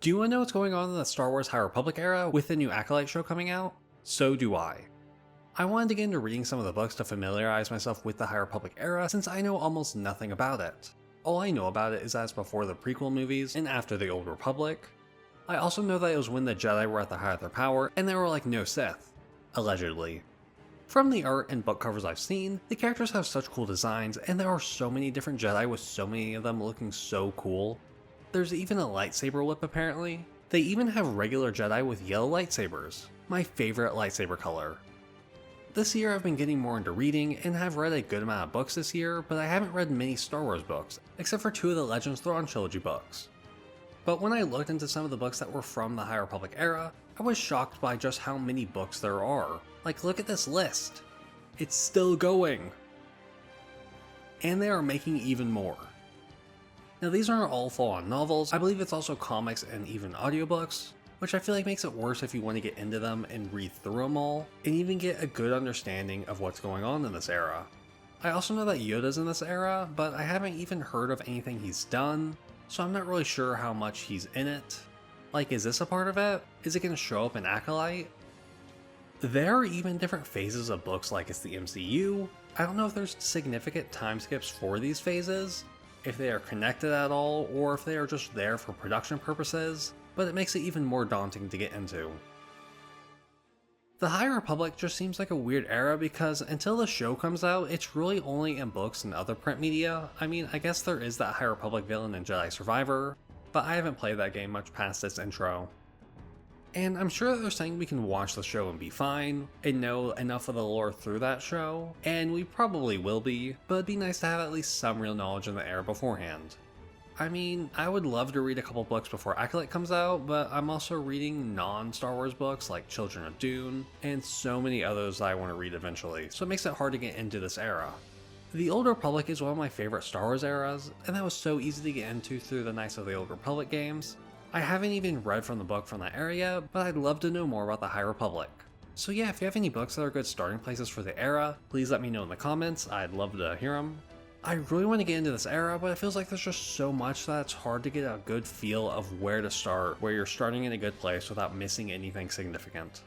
Do you want to know what's going on in the Star Wars High Republic era with the new Acolyte show coming out? So do I. I wanted to get into reading some of the books to familiarize myself with the High Republic era since I know almost nothing about it. All I know about it is that it's before the prequel movies and after the Old Republic. I also know that it was when the Jedi were at the height of their power and there were like no Sith. Allegedly. From the art and book covers I've seen, the characters have such cool designs and there are so many different Jedi with so many of them looking so cool. There's even a lightsaber whip apparently. They even have regular Jedi with yellow lightsabers, my favorite lightsaber color. This year I've been getting more into reading and have read a good amount of books this year, but I haven't read many Star Wars books, except for 2 of the Legends Thrawn trilogy books. But when I looked into some of the books that were from the High Republic era, I was shocked by just how many books there are. Like, look at this list. It's still going. And they are making even more. Now these aren't all full-on novels, I believe it's also comics and even audiobooks, which I feel like makes it worse if you want to get into them and read through them all, and even get a good understanding of what's going on in this era. I also know that Yoda's in this era, but I haven't even heard of anything he's done, so I'm not really sure how much he's in it. Like, is this a part of it? Is it going to show up in Acolyte? There are even different phases of books like it's the MCU. I don't know if there's significant time skips for these phases, if they are connected at all, or if they are just there for production purposes, but it makes it even more daunting to get into. The High Republic just seems like a weird era because until the show comes out, it's really only in books and other print media. I mean, I guess there is that High Republic villain in Jedi Survivor, but I haven't played that game much past its intro. And I'm sure that they're saying we can watch the show and be fine, and know enough of the lore through that show, and we probably will be, but it'd be nice to have at least some real knowledge in the era beforehand. I mean, I would love to read a couple books before Acolyte comes out, but I'm also reading non-Star Wars books like Children of Dune, and so many others that I want to read eventually, so it makes it hard to get into this era. The Old Republic is one of my favorite Star Wars eras, and that was so easy to get into through the Knights of the Old Republic games. I haven't even read from the book from that era yet, but I'd love to know more about the High Republic. So yeah, if you have any books that are good starting places for the era, please let me know in the comments, I'd love to hear them. I really want to get into this era, but it feels like there's just so much that it's hard to get a good feel of where to start, where you're starting in a good place without missing anything significant.